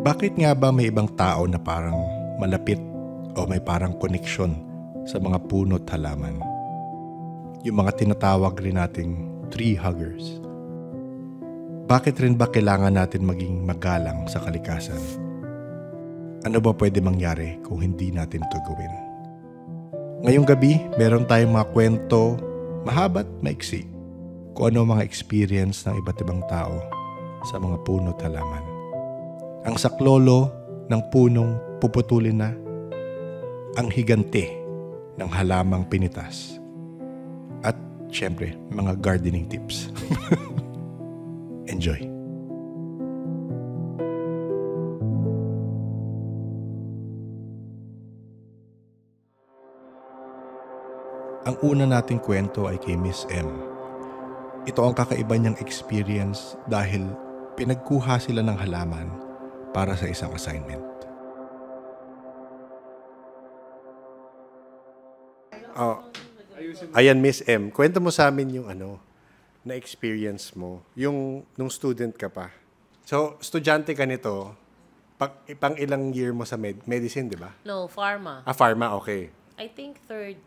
Bakit nga ba may ibang tao na parang malapit o may parang koneksyon sa mga puno't halaman? Yung mga tinatawag rin nating tree huggers. Bakit rin ba kailangan natin maging magalang sa kalikasan? Ano ba pwede mangyari kung hindi natin ito gawin? Ngayong gabi, meron tayong mga kwento, mahaba't maiksi, kung ano mga experience ng iba't ibang tao sa mga puno't halaman. Ang saklolo ng punong puputulin na, ang higante ng halamang pinitas, at syempre, mga gardening tips. Enjoy! Ang una nating kwento ay kay Miss M. Ito ang kakaiba niyang experience dahil pinagkuha sila ng halaman para sa isang assignment. Ayan, Miss M, kwento mo sa amin yung na-experience mo, yung nung student ka pa. So, estudyante ka nito, pang ilang year mo sa medicine, di ba? No, pharma. Pharma, okay. I think third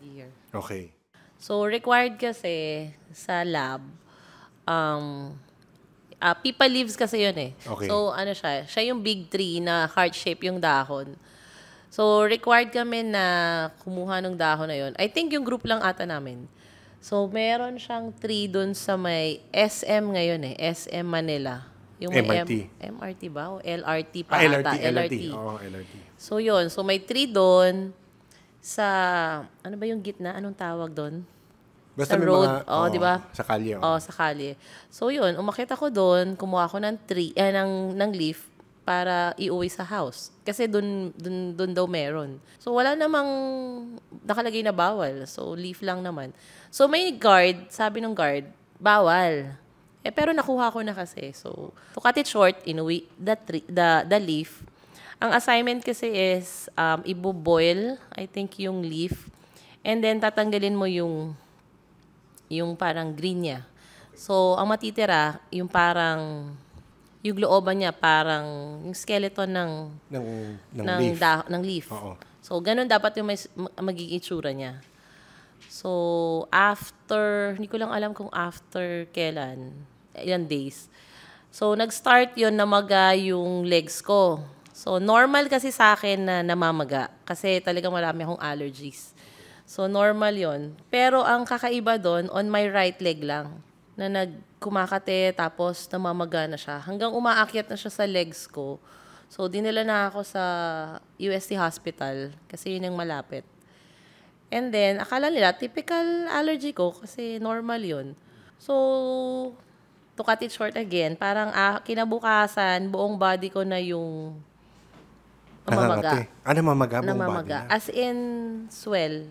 year. Okay. So, required kasi sa lab, pipa leaves kasi yun eh. Okay. So, siya yung big tree na heart shape yung dahon. So, required kami na kumuha ng dahon na yun. I think yung group lang ata namin. So, meron siyang tree dun sa may SM ngayon eh. SM Manila. Yung may MRT. MRT ba? O LRT pa LRT, ata. LRT. Oo, LRT. So, yun. So, may tree dun sa, ano ba yung gitna? Anong tawag dun? Basta sa may road, mga, di ba? Sa kalye. Sa kalye. So yun, umakyat ako doon, kumuha ako ng ng leaf para iuwi sa house. Kasi doon daw meron. So wala namang nakalagay na bawal. So leaf lang naman. So may guard, sabi ng guard, bawal. Pero nakuha ko na kasi. So to cut it short, inuwi the leaf. Ang assignment kasi is ibo-boil, I think yung leaf. And then tatanggalin mo yung parang green niya. So, ang matitira, yung parang, yung looban niya, parang yung skeleton ng leaf. Oo. So, ganun dapat yung magiging itsura niya. So, after, hindi ko lang alam kung after kailan, ilang days. So, nag-start yun namaga yung legs ko. So, normal kasi sa akin na namamaga kasi talagang marami akong allergies. So, normal yon. Pero ang kakaiba doon, on my right leg lang, na nagkumakate tapos namamaga na siya. Hanggang umaakyat na siya sa legs ko. So, dinala na ako sa UST Hospital kasi yun yung malapit. And then, akala nila, typical allergy ko kasi normal yun. So, to cut it short again, parang kinabukasan, buong body ko na yung namamaga. Namamaga. As in, swell.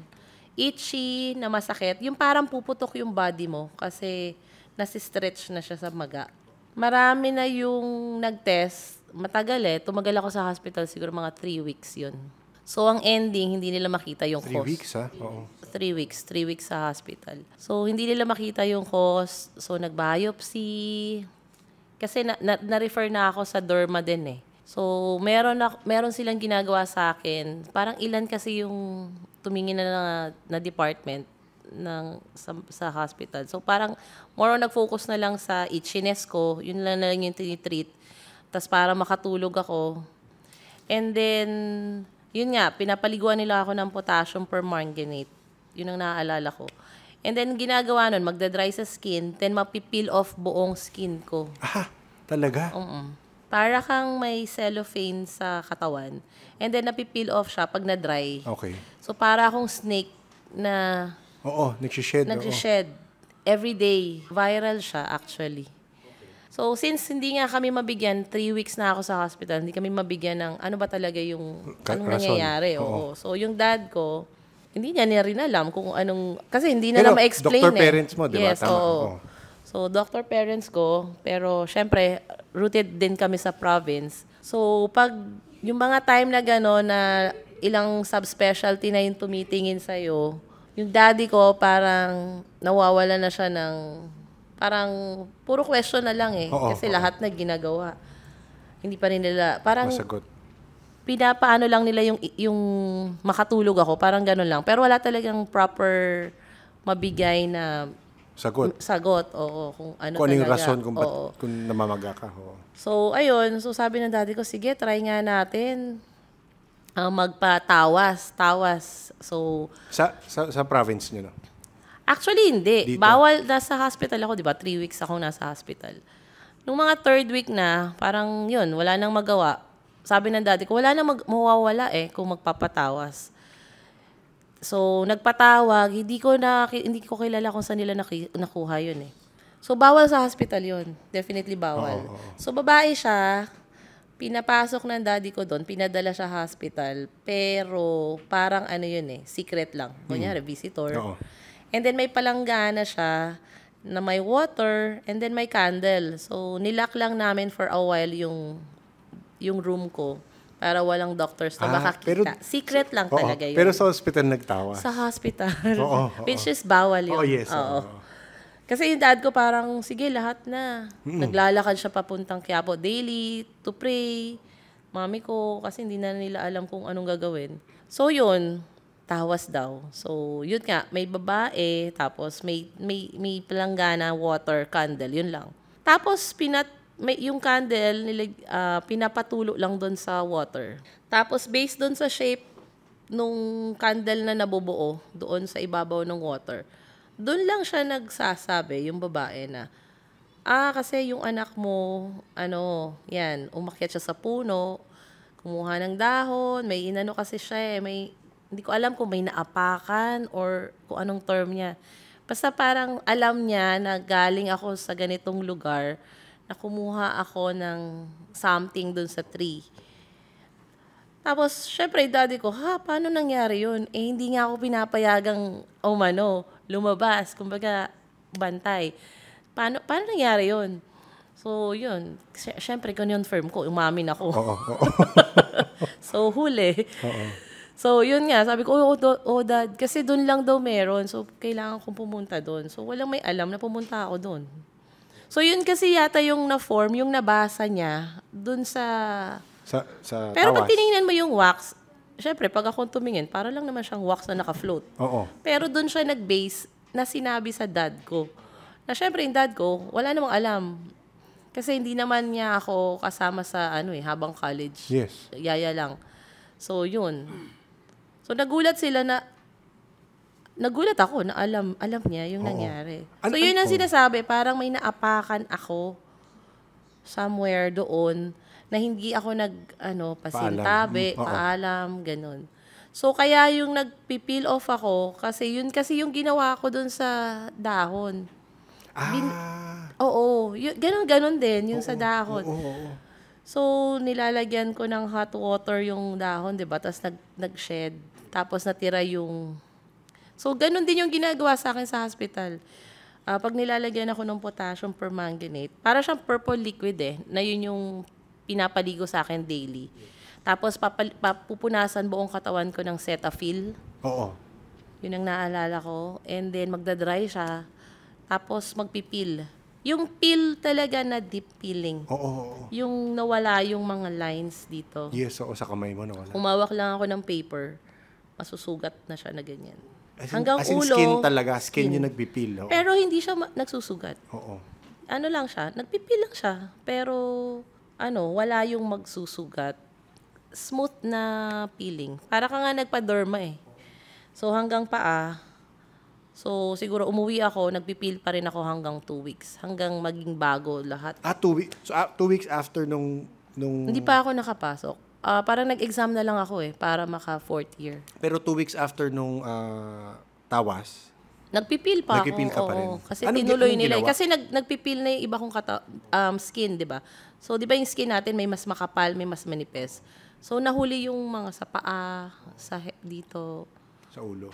Itchy, na masakit, yung parang puputok yung body mo kasi nasi-stretch na siya sa maga. Marami na yung nag-test. Matagal tumagal ako sa hospital, siguro mga 3 weeks yun. So, ang ending, hindi nila makita yung 3 cause. 3 weeks, ha? Oo. 3 weeks. 3 weeks sa hospital. So, hindi nila makita yung cause. So, nag-biopsy. Kasi na-refer na ako sa derma din eh. So, meron silang ginagawa sa akin. Parang ilan kasi yung tumingin na department sa hospital. So, parang more on nag-focus na lang sa itchiness ko. Yun lang yung tinitreat. Tapos para makatulog ako. And then, yun nga, pinapaliguan nila ako ng potassium permanganate. Yun ang naaalala ko. And then, ginagawa nun, magdadry sa skin, then mapipeel off buong skin ko. Talaga? Para kang may cellophane sa katawan. And then, napipeel off siya pag na-dry. Okay. So, para akong snake na Oo, nagsished. every day. Viral siya, actually. So, since hindi nga kami mabigyan, 3 weeks na ako sa hospital, hindi kami mabigyan ng ano ba talaga yung anong nangyayari. Oo. So, yung dad ko, hindi niya rin alam kung anong, kasi hindi na ma-explain doctor parents mo, di ba? Yes, oo. So, doctor parents ko, pero syempre, rooted din kami sa province. So, pag yung mga time na gano'n na ilang subspecialty na yung tumitingin sa'yo, yung daddy ko parang nawawala na siya ng, parang puro question na lang eh. Kasi lahat na ginagawa. Hindi pa rin nila, parang Masagot. pinapaano lang nila yung makatulog ako, parang ganun lang. Pero wala talagang proper mabigay na sagot. Oo, kung ano Kung ano yung talaga. rason kung ba't Oo. kung namamaga ka. Oo. So, ayun. So, sabi ng daddy ko, sige, try nga natin magpatawas. Tawas. So, Sa province nyo, no? actually, hindi. Dito? Bawal, nasa hospital ako, di ba? 3 weeks ako nasa hospital. Nung mga 3rd week na, parang yun, wala nang magawa. Sabi ng daddy ko, wala nang mawawala kung magpapatawas. So, nagpatawag, hindi ko kilala kung saan nila nakuha yun So, bawal sa hospital yun. Definitely bawal. So, babae siya, pinapasok ng daddy ko doon, pinadala siya hospital, pero parang ano yun secret lang. Kunyari, visitor. Oo. And then may palanggana siya na may water and then may candle. So, nilock lang namin for a while yung room ko para walang doctors na makakita. Secret lang talaga yun. Pero sa hospital nagtawa. Sa hospital. Oo. Which is bawal yun. Oh, yes. Oo. Kasi yung dad ko parang, sige, lahat na. Naglalakad siya papuntang Quiapo daily to pray. Mami ko, kasi hindi na nila alam kung anong gagawin. So yun, tawas daw. So yun nga, may babae, tapos may palanggana, water, candle, yun lang. Tapos yung candle, pinapatulo lang doon sa water. Tapos based doon sa shape nung candle na nabubuo doon sa ibabaw ng water, doon lang siya nagsasabi, yung babae na, kasi yung anak mo, yan, umakyat siya sa puno, kumuha ng dahon, may inano kasi siya hindi ko alam kung may naapakan or kung anong term niya. Basta parang alam niya na galing ako sa ganitong lugar, na kumuha ako ng something doon sa tree. Tapos, syempre, daddy ko, paano nangyari yun? Hindi nga ako pinapayagang lumabas, kumbaga, bantay. Paano nangyari yun? So, yun. Syempre, confirm ko, umamin ako. So, huli. So, yun nga. Sabi ko, dad, kasi doon lang daw meron. So, kailangan kong pumunta doon. So, walang may alam na pumunta ako doon. So, yun kasi yata yung na-form, yung nabasa niya, doon sa pero pag tinignan mo yung wax, syempre, pag akong tumingin, para lang naman siyang wax na naka-float. Oo. Pero doon siya nag-base na sinabi sa dad ko. Na syempre, yung dad ko, wala namang alam. Kasi hindi naman niya ako kasama sa habang college. Yes. Yaya lang. So, yun. So, nagulat ako na alam niya yung nangyari. So, yun ang sinasabi, parang may naapakan ako somewhere doon na hindi ako pasintabi, paalam, ganun. So, kaya yung nagpipeel off ako, kasi yung ginawa ko dun sa dahon. Oo. Ganun din, yung sa dahon. So, nilalagyan ko ng hot water yung dahon, diba? Tapos nag-shed. Tapos natira yung... So, ganun din yung ginagawa sa akin sa hospital. Pag nilalagyan ako ng potassium permanganate, para siyang purple liquid na yun yung pinapaligo sa akin daily. Tapos, pupunasan buong katawan ko ng Cetaphil. Oo. Yun ang naalala ko. And then, magdadry siya. Tapos, magpipil. Yung peel talaga na deep peeling. Oo. Yung nawala yung mga lines dito. Yes, sa kamay mo nawala. Umawak lang ako ng paper. Masusugat na siya na ganyan. Hanggang ulo. Skin talaga. Skin yung nagpipil. Oo. Pero hindi siya nagsusugat. Oo. Ano lang siya? Nagpipil lang siya. Pero... wala yung magsusugat. Smooth na peeling. Para ka nga nagpa-derma So, hanggang paa. So, siguro umuwi ako, nagpipil pa rin ako hanggang 2 weeks. Hanggang maging bago lahat. 2 weeks? So, 2 weeks after nung... Hindi pa ako nakapasok. Parang nag-exam na lang ako para maka 4th year. Pero 2 weeks after nung tawas? Nagpipil pa ako. Nagpipil ka pa rin? Kasi tinuloy nila. Kasi nagpipil na yung iba kong skin, di ba? So, di ba yung skin natin may mas makapal, may mas manipis. So, nahuli yung mga sa paa, dito. Sa ulo.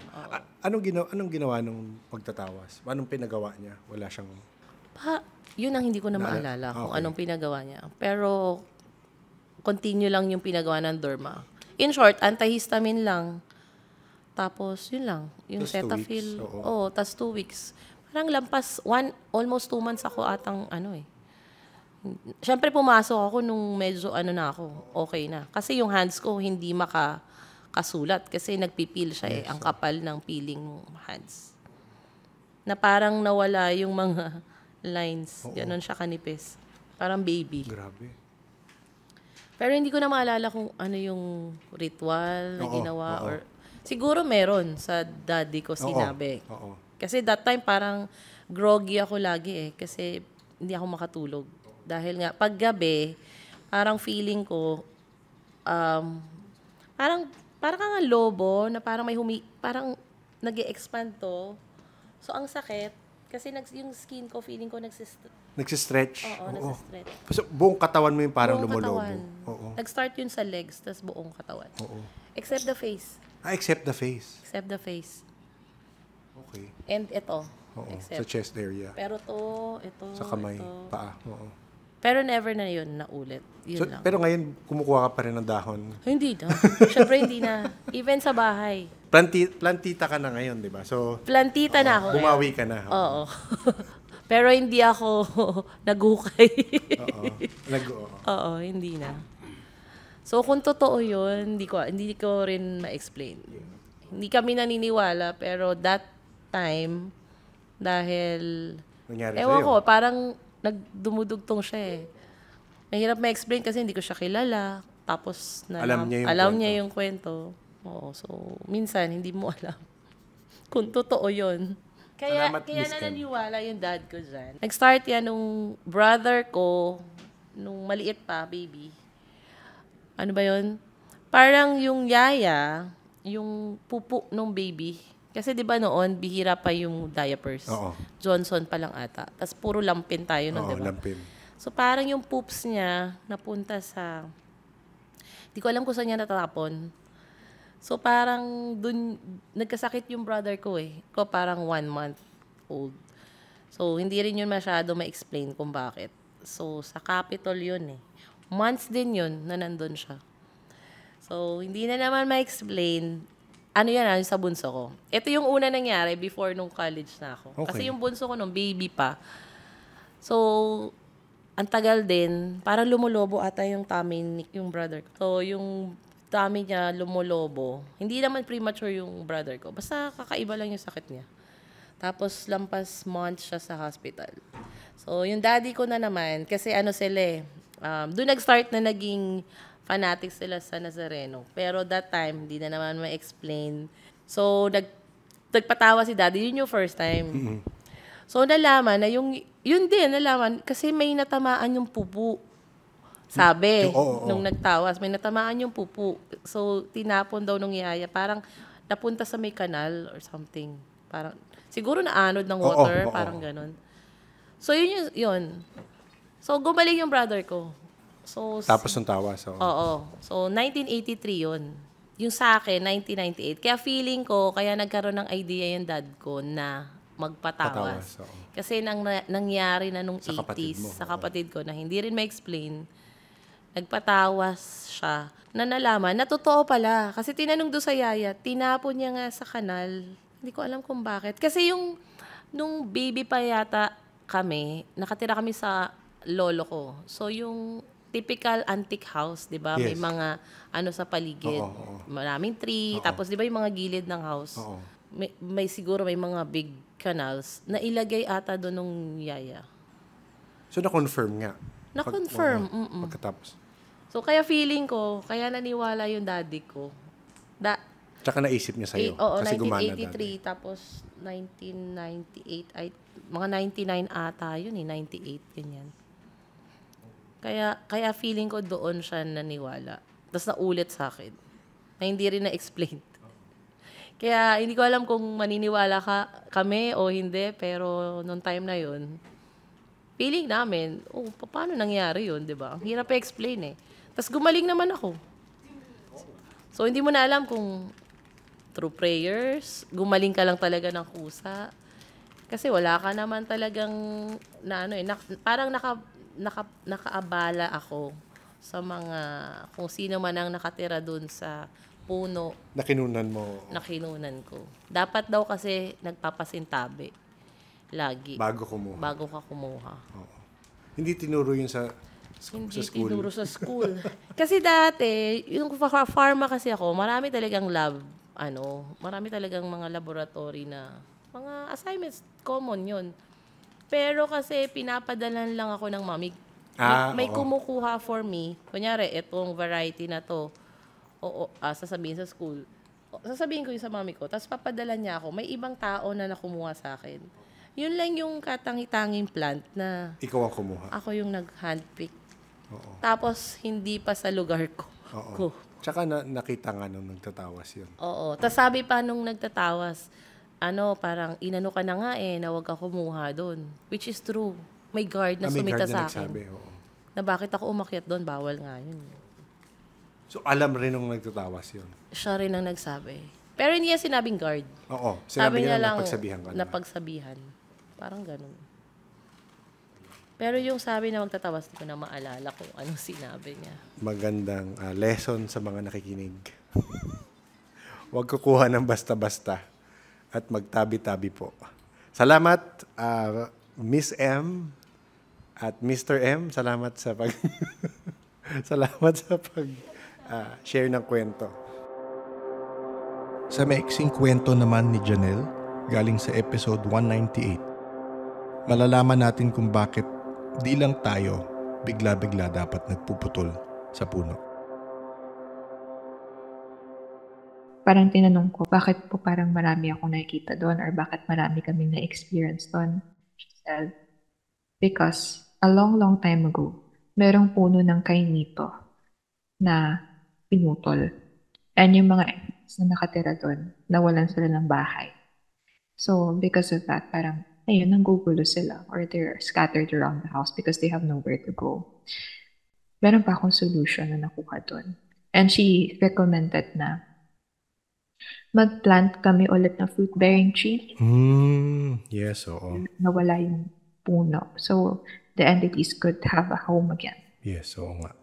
Anong ginawa nung pagtatawas? Anong pinagawa niya? Wala siyang... Yun ang hindi ko na maalala kung anong pinagawa niya. Pero, continue lang yung pinagawa ng derma. In short, antihistamine lang. Tapos, yun lang. Yung Cetaphil. Tas 2 weeks. Parang lampas, almost 2 months ako atang, Siyempre pumasok ako nung medyo na ako, okay na. Kasi yung hands ko hindi makasulat kasi nagpipil siya ang kapal ng peeling hands. Na parang nawala yung mga lines. Ganon siya kanipis. Parang baby. Grabe. Pero hindi ko na maalala kung ano yung ritual na ginawa or siguro meron sa daddy ko sinabi. Oo. Kasi that time parang groggy ako lagi kasi hindi ako makatulog. Dahil nga paggabi, parang feeling ko parang kang lobo na parang parang nag-e-expand to. So ang sakit kasi yung skin ko feeling ko Nagsistretch? Oo, nagsistretch. So, buong katawan mo yung parang Buong lumolobo? katawan. Oo. Nag-start yun sa legs, tas buong katawan. Oo. Except the face. Except the face. Except the face. Okay. And ito. Oo. Except. Sa chest area. Pero ito, Sa kamay, ito. paa. Oo. Pero never na yun naulit. Yun So, lang. pero ngayon, kumukuha ka pa rin ng dahon. Hindi na. Siyempre hindi na. Even sa bahay. Plantita ka na ngayon, di ba? So, Plantita na ako. bumawi ka na. Oo. Pero hindi ako naghukay. Oo. Oo, hindi na. So kung totoo yun, hindi ko rin ma-explain. Hindi kami naniniwala, pero that time, dahil, Nangyari ewan sa'yo. ko, parang dumudugtong siya Mahirap ma-explain kasi hindi ko siya kilala. Tapos, Alam niya yung kwento. Oo, so, minsan, hindi mo alam kung totoo yun. Kaya Salamat, Miss Ken. naniniwala yung dad ko dyan. Nag-start yan nung brother ko, nung maliit pa, baby. Ano ba yun? Parang yung yaya, yung pupu nung baby. Kasi di ba noon, bihira pa yung diapers. Oo. Johnson pa lang ata. Tapos puro lampin tayo nun, Oo, di ba? lampin. So parang yung poops niya napunta sa... Di ko alam kung saan niya natatapon. So parang dun, nagkasakit yung brother ko Ko parang 1 month old. So hindi rin yun masyado ma-explain kung bakit. So sa Capitol yun Months din yun na nandun siya. So hindi na naman ma-explain. Ano yan sa bunso ko. Ito yung una nangyari before nung college na ako. Okay. Kasi yung bunso ko nung baby pa. So ang tagal din, parang lumulobo ata yung tummy ni yung brother ko. So, yung tummy niya lumulobo. Hindi naman premature yung brother ko. Basta kakaiba lang yung sakit niya. Tapos, lampas months siya sa hospital. So, yung daddy ko na naman, kasi sila doon nag-start na naging fanatic sila sa Nazareno. Pero that time, hindi na naman ma-explain. So, nagpatawa si daddy. Yun yung first time. Mm-hmm. So, nalaman na yun din, nalaman, kasi may natamaan yung pupu. Sabi, nung nagtawas, may natamaan yung pupu. So, tinapon daw nung yaya. Parang napunta sa may kanal or something. Parang, siguro naanod ng water, parang ganun. So, yun. So, gumaling yung brother ko. So, Tapos ng tawas. Oo. So, 1983 yun. Yung sa akin, 1998. Kaya feeling ko, kaya nagkaroon ng idea yung dad ko na magpatawas. Kasi nangyari na nung Sa 80s sa kapatid ko na hindi rin ma-explain. Nagpatawas siya. Na nalaman, na totoo pala. Kasi tinanong doon sa yaya, tinapon niya nga sa kanal. Hindi ko alam kung bakit. Kasi nung baby pa yata kami, nakatira kami sa lolo ko. So yung typical antique house, di ba? Yes. May mga sa paligid. Maraming tree. Tapos di ba yung mga gilid ng house? May siguro may mga big canals na ilagay ata doon nung yaya. So, na-confirm nga? Na-confirm. Pagkatapos? So, kaya feeling ko, kaya naniwala yung daddy ko. Tsaka naisip niya sa'yo? Oo, kasi 1983, tapos 1998, mga 99 ata yun 98, ganyan. Kaya feeling ko doon siya naniwala. Tapos naulit sa akin. Na hindi rin na-explain. Kaya hindi ko alam kung maniniwala kami o hindi, pero noong time na yun, feeling namin, paano nangyari yun, di ba? Ang hirap i-explain Tapos gumaling naman ako. So, hindi mo na alam kung through prayers, gumaling ka lang talaga ng kusa. Kasi wala ka naman talagang, parang nakaabala ako sa mga, kung sino man ang nakatira dun sa puno. Nakinunan mo? Nakinunan ko. Dapat daw kasi nagpapasintabi. Lagi. Bago kumuha? Bago ka kumuha. Oo. Hindi tinuro yun sa Hindi school. tinuro sa school. Kasi dati, yung pharma kasi ako, marami talagang lab, marami talagang mga laboratory na, mga assignments, common yun. Pero kasi pinapadalan lang ako ng mami. May oo. kumukuha for me. Kunyari, itong variety na to, sasabihin sa school. Sasabihin ko yung sa mami ko, tapos papadala niya ako. May ibang tao na nakumuha sa akin. Yun lang yung katangi-tanging plant na Ikaw ang kumuha. ako yung nag-handpick. Oo. Tapos, hindi pa sa lugar ko. Oo. Tsaka nakita nga nung nagtatawas yun. Oo. Tapos sabi pa nung nagtatawas, parang inano ka na nga na huwag ka kumuha doon. Which is true. May guard na May sumita guard sa na akin. nagsabi, oo. Na bakit ako umakyat doon, bawal nga yun. So, alam rin nung nagtatawas yun. Siya rin ang nagsabi. Pero hindi niya sinabing guard. Oo. Sabi Sinabi niya lang, napagsabihan ka naman. napagsabihan. Parang ganun. Pero yung sabi na magtatawas, hindi ko na maalala kung anong sinabi niya. Magandang lesson sa mga nakikinig. Huwag kukuha ng basta-basta at magtabi-tabi po. Salamat, Miss M at Mr. M. Salamat sa share ng kwento. Sa maiksing kwento naman ni Janelle, galing sa episode 198, malalaman natin kung bakit di lang tayo bigla-bigla dapat nagpuputol sa puno. Parang tinanong ko, bakit po parang marami akong nakikita doon or bakit marami kaming na-experience doon? She said, because a long time ago, merong puno ng kainito na pinutol. And yung mga animals na nakatira doon, nawalan sila ng bahay. So, because of that, parang, ayun, nanggugulo sila or they're scattered around the house because they have nowhere to go. Meron pa akong solution na nakuha doon. And she recommended na mag-plant kami ulit ng fruit-bearing tree. Yes, oo. Nawala yung puno. So, the entities could have a home again. Yes, oo nga.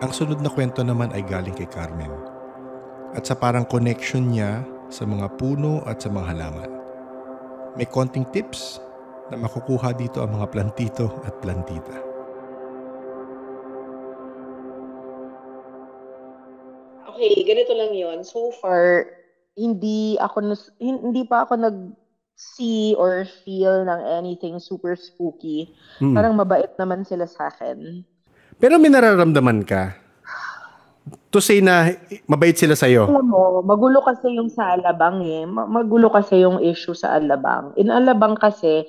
Ang sunod na kwento naman ay galing kay Carmen. At sa parang connection niya sa mga puno at sa mga halaman. May konting tips na makukuha dito ang mga plantito at plantita. Okay, ganito lang yon. So far, hindi pa ako nag-see or feel ng anything super spooky. Parang mabait naman sila sa akin. Pero may nararamdaman ka? To say na mabait sila sa'yo? Alam mo, magulo kasi yung sa Alabang Magulo kasi yung issue sa Alabang. In Alabang kasi,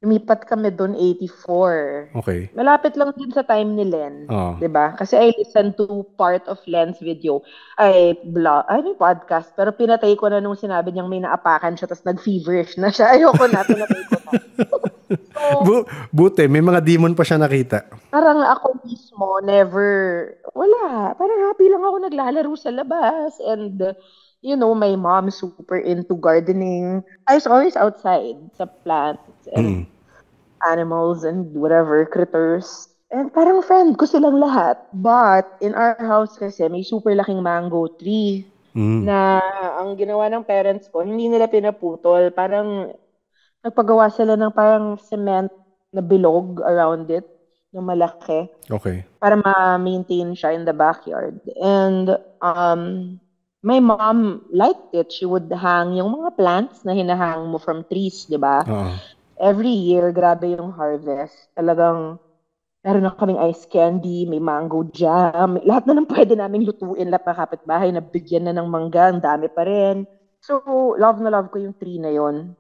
lumipat kami doon 84. Okay. Malapit lang din sa time ni Len. Oh. 'Di ba? Kasi I listened to part of Len's video. May podcast. Pero pinatay ko na nung sinabi niyang may naapakan siya tapos nag-feverish na siya. Ayoko na, pinatay ko na. So, Buti, may mga demon pa siya nakita. parang ako mismo, wala. Parang happy lang ako naglalaro sa labas. And, my mom super into gardening. I was always outside sa plants and animals and whatever, critters. And parang friend ko silang lahat. But, in our house kasi, may super laking mango tree na ang ginawa ng parents ko, hindi nila pinaputol. Parang, nagpagawa sila ng parang cement na bilog around it, na malaki. Okay. Para ma-maintain siya in the backyard. And my mom liked it. She would hang yung mga plants na hinahang mo from trees, di ba? Every year, grabe yung harvest. Talagang, meron na kaming ice candy, may mango jam, lahat na nang pwede naming lutuin, lahat ng kapitbahay, nabigyan na ng mangga, ang dami pa rin. So, love na love ko yung tree na yon.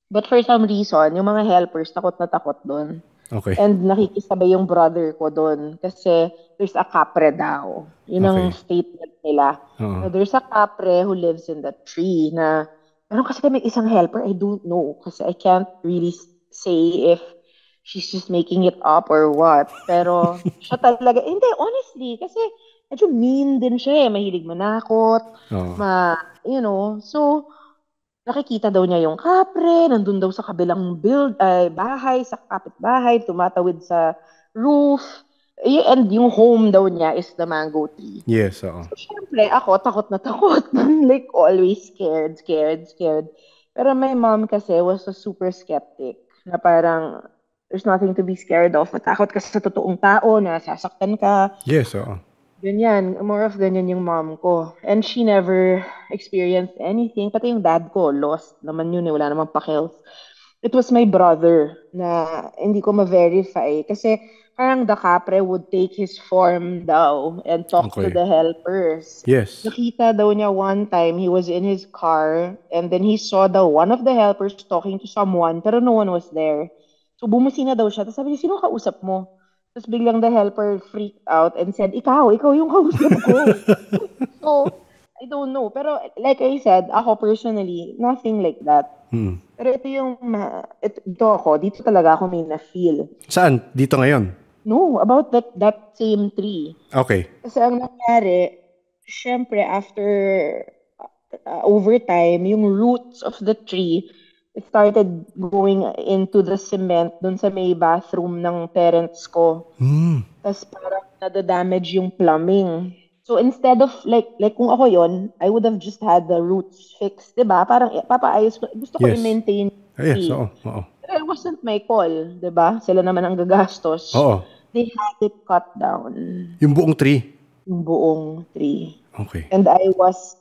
But for some reason, yung mga helpers, takot na takot doon. Okay. And nakikisabay yung brother ko doon kasi there's a kapre daw. Yun ang statement nila. So there's a kapre who lives in that tree na, meron kasi kami isang helper, I don't know. Kasi I can't really say if she's just making it up or what. Pero siya talaga, hindi, honestly, kasi medyo mean din siya mahilig manakot. So, nakikita daw niya yung kapre, nandun daw sa kabilang bahay, sa kapitbahay, tumatawid sa roof. And yung home daw niya is the mango tree. Yes, oo. So, syempre, ako, takot na takot. Like, always scared. Pero my mom kasi was a super skeptic na parang there's nothing to be scared of. Matakot ka sa totoong tao na sasaktan ka. Yes, oo. Ganyan. More of ganyan yung mom ko. And she never experienced anything. Pati yung dad ko, lost naman yun eh. Wala namang pakils. It was my brother na hindi ko ma-verify. Kasi parang the Capre would take his form daw and talk to Okay. the helpers. Yes. Nakita daw niya one time, he was in his car and then he saw one of the helpers talking to someone pero no one was there. So bumusina daw siya. Tapos sabi niya, sino kausap mo? Tapos biglang the helper freaked out and said, ikaw yung kausap ko. So, I don't know. Pero like I said, ako personally, nothing like that. Pero ito yung, dito talaga ako may na-feel. Saan? Dito ngayon? No, about that same tree. Okay. Kasi ang nangyari, syempre after over time, yung roots of the tree, it started going into the cement dun sa may bathroom ng parents ko. Tapos parang nadadamage yung plumbing. So instead of like kung ako yon, I would have just had the roots fixed, 'di ba? Parang papaayos ko. Gusto ko Yes. i-maintain. Yes, oo. Pero it wasn't my call, 'di ba? Sila naman ang gagastos. Oo. They had it cut down. Yung buong tree? Yung buong tree. Okay. And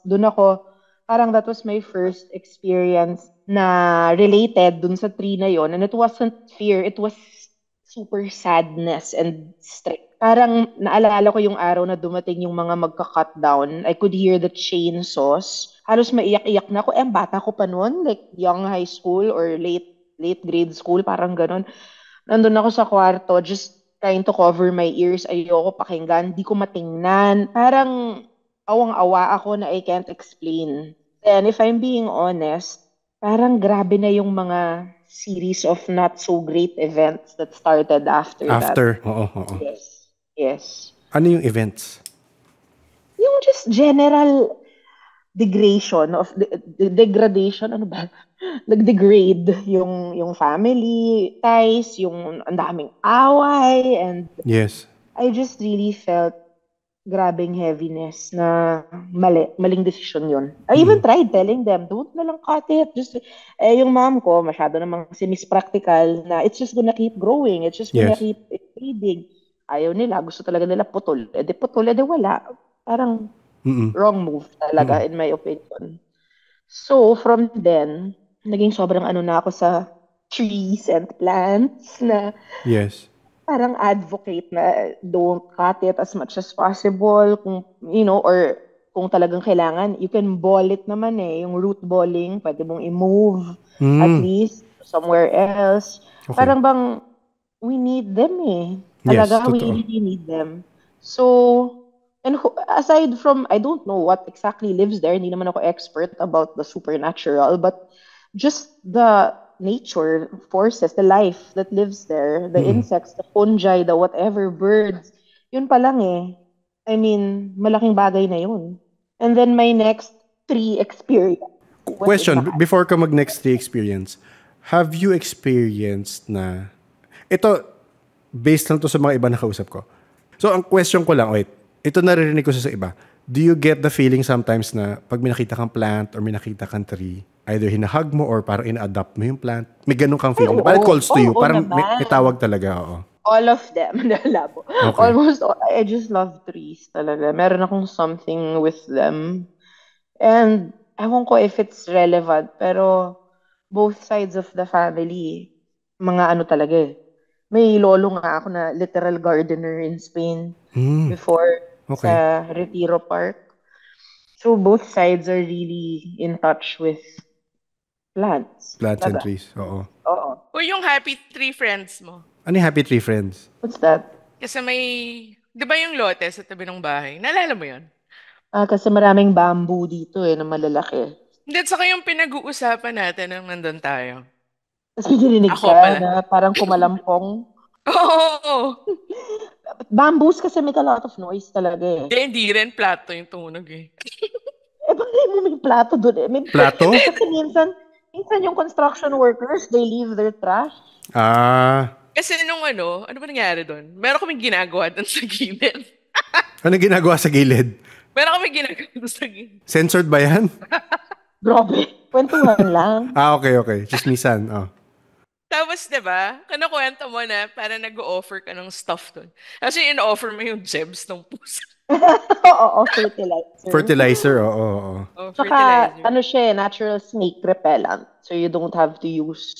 doon ako, parang that was my first experience na related dun sa tree na yon. And it wasn't fear, it was super sadness and stress. Parang naalala ko yung araw na dumating yung mga magka-cut down. I could hear the chainsaws. Halos maiyak-iyak na ako. Ang bata ko pa noon, like young high school or late grade school, parang ganun. Nandun ako sa kwarto, just trying to cover my ears. Ayoko pakinggan, di ko matingnan. Parang awang-awa ako na I can't explain. And if I'm being honest, parang grabe na yung mga series of not so great events that started after that. Oo. Yes. Ano yung events? Yung just general degradation of degradation, ano ba? Nag-degrade yung family ties, yung ang daming away, and Yes. I just really felt grabing heaviness na maling decision yun. I even tried telling them, don't na lang cut it. Just, yung mom ko, masyado namang sinis-practical na it's just gonna keep growing. It's just gonna Yes. keep breeding. Ayaw nila. Gusto talaga nila putol. Putol, wala. Parang wrong move talaga in my opinion. So, from then, naging sobrang na ako sa trees and plants na Yes. parang advocate na don't cut it as much as possible kung or kung talagang kailangan you can ball it naman yung root balling pwede mong i-move at least somewhere else. Okay. Parang bang we need them talaga. Yes, We totoo. really need them. So and aside from I don't know what exactly lives there, hindi naman ako expert about the supernatural, but just the nature forces, the life that lives there, the insects, the fungi, the whatever, birds, yun pa lang I mean, malaking bagay na yun. And then my next tree experience. Question, before ka mag-next day experience, have you experienced na, ito, based lang to sa mga iba na kausap ko. So, ang question ko lang, wait, ito naririnig ko sa iba. Do you get the feeling sometimes na pag may nakita kang plant or may nakita kang tree, either hinahug mo or parang ina-adopt mo yung plant? May ganun kang feeling. Parang calls to you. Parang may tawag talaga, oo. All of them. Labo. Okay. Almost all. I just love trees talaga. Meron akong something with them. And ewan ko if it's relevant, pero both sides of the family, mga talaga May lolo nga ako na literal gardener in Spain before sa Retiro Park. So both sides are really in touch with plants. Plants and trees, oo. Oo. O yung happy tree friends mo. Ano yung happy tree friends? What's that? Kasi may, di ba yung lote sa tabi ng bahay? Naalala mo yun? Kasi maraming bamboo dito na malalaki. Hindi, at saka yung pinag-uusapan natin nang nandun tayo. Tapos may dirinig Ako ka pala. na parang kumalampong. Oo. Bamboos kasi make a lot of noise talaga Hindi rin plato yung tumunog bakit mo may plato doon May Plato? Kasi minsan yung construction workers, they leave their trash. Kasi nung ano ba nangyari doon? Meron kaming ginagawa doon sa gilid. Ano ginagawa sa gilid? Meron kaming ginagawa doon sa gilid. Censored ba yan? Grabe. Kwentuhan lang. Okay. Chismisan. Oh. Tapos, di ba, kanakwento mo na parang nag-o-offer ka ng stuff doon. Kasi in-offer mo yung gems ng pusa. Oo, fertilizer. Fertilizer, oo. Oh, Saka, fertilizer. siya, natural snake repellent. So you don't have to use,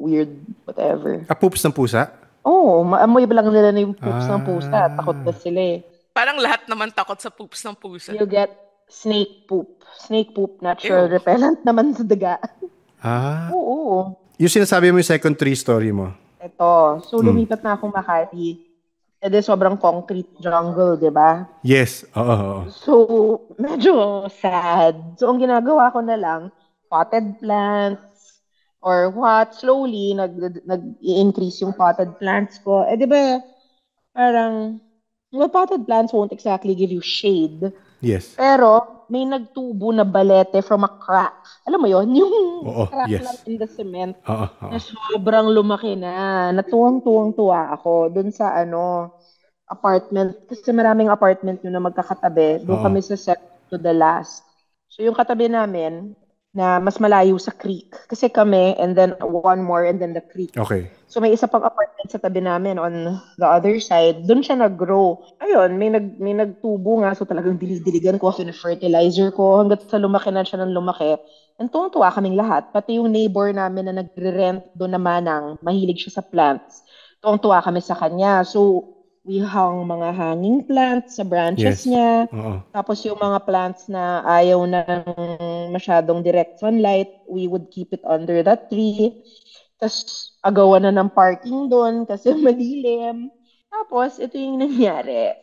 weird whatever. Poops ng pusa? Oo, maamoy ba lang nila na yung poops ng pusa. Takot na sila eh. Parang lahat naman takot sa poops ng pusa. You get snake poop. Snake poop, natural Ew. repellent naman sa daga. Oo. Yung sinasabi mo yung second tree story mo. Ito. So, lumipat na akong Makati. E di sobrang concrete jungle, di ba? Yes. Oo. So, medyo sad. So, ang ginagawa ko na lang, potted plants, or what, slowly, nag-i-increase yung potted plants ko. Eh, di ba, parang, potted plants won't exactly give you shade. Yes. Pero, may nagtubo na balete from a crack. Alam mo yon yung crack yes. lang in the cement. Oo. Na sobrang lumaki na. Natuwang-tuwang-tuwa ako dun sa apartment. Kasi maraming apartment yun na magkakatabi. Doon kami sa second to the last. So yung katabi namin, na mas malayo sa creek. Kasi kami, and then one more, and then the creek. Okay. So may isa pang apartment sa tabi namin on the other side. Doon siya nag-grow. Ayun, may nagtubo nga. So talagang dilidiligan ko, fertilizer ko, hanggat sa lumaki na siya ng lumaki. And tuwang-tuwa kaming lahat. Pati yung neighbor namin na nagre-rent doon naman ng mahilig siya sa plants. Tuwang-tuwa kami sa kanya. So we hung mga hanging plants sa branches niya. Tapos yung mga plants na ayaw ng masyadong direct sunlight, we would keep it under that tree. Tapos agawan na ng parking doon kasi madilim. Tapos ito yung nangyari.